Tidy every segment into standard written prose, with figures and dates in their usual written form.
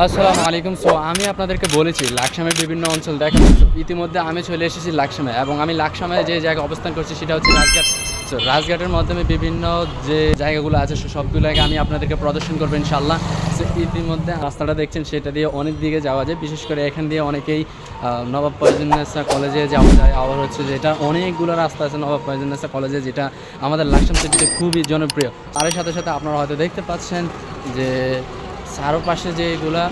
আসসালামু আলাইকুম। সো আমি আপনাদেরকে বলেছি লাকসামের বিভিন্ন অঞ্চল দেখেন। ইতিমধ্যে আমি চলে এসেছি লাকসামে এবং আমি লাকসামে যে জায়গায় অবস্থান করছি সেটা হচ্ছে রাজঘাট। সো রাজঘাটের মাধ্যমে বিভিন্ন যে জায়গাগুলো আছে সে সবগুলোকে আমি আপনাদেরকে প্রদর্শন করবো ইনশাল্লাহ। সো ইতিমধ্যে রাস্তাটা দেখছেন সেটা দিয়ে অনেক দিকে যাওয়া যায়, বিশেষ করে এখান দিয়ে অনেকেই নবাব ফয়জুন্নেসা কলেজে যাওয়া যায়। আবার হচ্ছে যেটা অনেকগুলো রাস্তা আছে নবাব ফয়জুন্নেসা কলেজে, যেটা আমাদের লাকসাম সিটিতে খুবই জনপ্রিয়। আর এর সাথে সাথে আপনারা হয়তো দেখতে পাচ্ছেন যে চারপাশে যেগুলা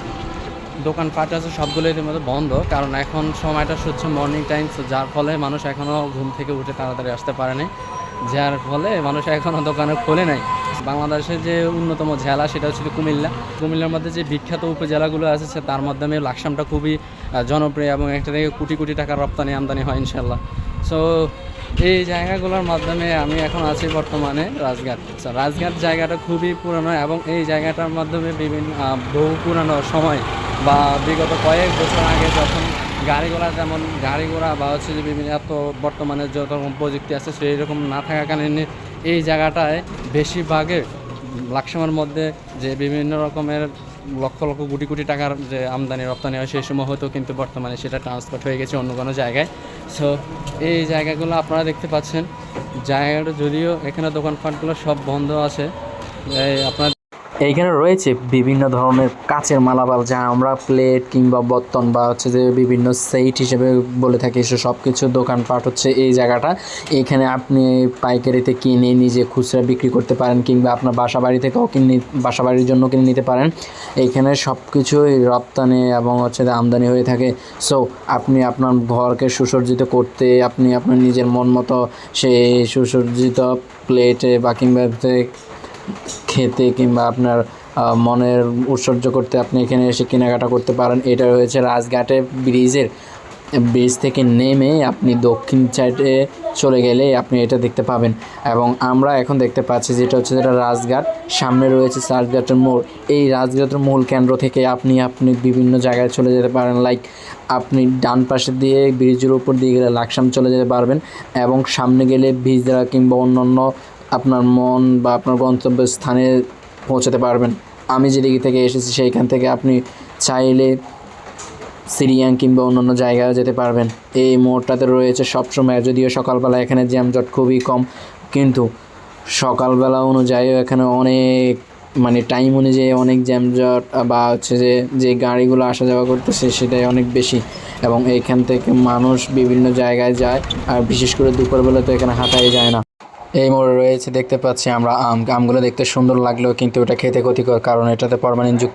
দোকানপাট আছে সবগুলো ইতিমধ্যে বন্ধ, কারণ এখন সময়টা হচ্ছে মর্নিং টাইম। যার ফলে মানুষ এখনও ঘুম থেকে উঠে তাড়াতাড়ি আসতে পারেনি, যার ফলে মানুষ এখনও দোকানে খোলে নাই। বাংলাদেশের যে অন্যতম জেলা সেটা হচ্ছে কুমিল্লার মধ্যে যে বিখ্যাত উপজেলাগুলো আছে তার মাধ্যমে লাকসামটা খুবই জনপ্রিয় এবং একটা থেকে কোটি কোটি টাকার রপ্তানি আমদানি হয় ইনশাল্লাহ। সো এই জায়গাগুলোর মাধ্যমে আমি এখন আছি বর্তমানে রাজঘাট। রাজঘাট জায়গাটা খুবই পুরানো এবং এই জায়গাটার মাধ্যমে বহু পুরানো সময় বা বিগত কয়েক বছর আগে যখন গাড়ি ঘোড়া বা হচ্ছে যে বিভিন্ন এত বর্তমানে যত রকম প্রযুক্তি আছে সেই রকম না থাকাকালীন এই জায়গাটায় বেশিরভাগের লাকসামের মধ্যে যে বিভিন্ন রকমের লক্ষ লক্ষ কোটি কোটি টাকার যে আমদানি রপ্তানি হয় সেই সময় হয়তো, কিন্তু বর্তমানে সেটা ট্রান্সপোর্ট হয়ে গেছে অন্য কোনো জায়গায়। সো এই জায়গাগুলো আপনারা দেখতে পাচ্ছেন, জায়গাটা যদিও এখানে দোকানপাটগুলো সব বন্ধ আছে। আপনার এইখানে রয়েছে বিভিন্ন ধরনের কাচের মালামাল, যা আমরা প্লেট কিংবা বর্তন বা হচ্ছে যে বিভিন্ন সেট হিসেবে বলে থাকি। সব কিছু দোকানপাট হচ্ছে এই জায়গাটা। এইখানে আপনি পাইকারিতে কিনে নিজে খুচরা বিক্রি করতে পারেন কিংবা আপনার বাসাবাড়ি থেকেও বাসাবাড়ির জন্য কিনে নিতে পারেন। এইখানে সব কিছুই রপ্তানি এবং হচ্ছে আমদানি হয়ে থাকে। সো আপনি আপনার ঘরকে সুসজ্জিত করতে আপনি আপনার নিজের মন মতো সেই সুসজ্জিত প্লেটে বা কিংবা খেতে কিংবা আপনার মনের উৎসর্গ করতে আপনি এখানে এসে কেনাকাটা করতে পারেন। এটা রয়েছে রাজঘাটে ব্রিজ থেকে নেমে আপনি দক্ষিণ সাইডে চলে গেলে আপনি এটা দেখতে পাবেন। এবং আমরা এখন দেখতে পাচ্ছি যেটা হচ্ছে রাজঘাট, সামনে রয়েছে রাজঘাটের মোড়। এই রাজঘাটের মূল কেন্দ্র থেকে আপনি বিভিন্ন জায়গায় চলে যেতে পারেন। লাইক আপনি ডান পাশে দিয়ে ব্রিজের উপর দিয়ে গেলে লাকসাম চলে যেতে পারবেন এবং সামনে গেলে ভিজরা কিংবা অন্যান্য আপনার মন বা আপনার গন্তব্যস্থানে পৌঁছাতে পারবেন। আমি যেদিকে থেকে এসেছি সেইখান থেকে আপনি চাইলে সিরিয়াং কিংবা অন্যান্য জায়গায় যেতে পারবেন। এই মোড়টাতে রয়েছে সবসময়, যদিও সকালবেলা এখানে জ্যামজট খুবই কম, কিন্তু সকালবেলা অনুযায়ীও এখানে অনেক টাইম অনুযায়ী অনেক জ্যামজট বা হচ্ছে যে গাড়িগুলো আসা যাওয়া করতেছে সেটাই অনেক বেশি এবং এইখান থেকে মানুষ বিভিন্ন জায়গায় যায়। আর বিশেষ করে দুপুরবেলা তো এখানে হাঁটাই যায় না। এই মোড়ে রয়েছে দেখতে পাচ্ছি আমরা আমগুলো দেখতে সুন্দর লাগলেও কিন্তু এটা খেতে ক্ষতিকর, কারণ এটাতে ফরমালিন যুক্ত।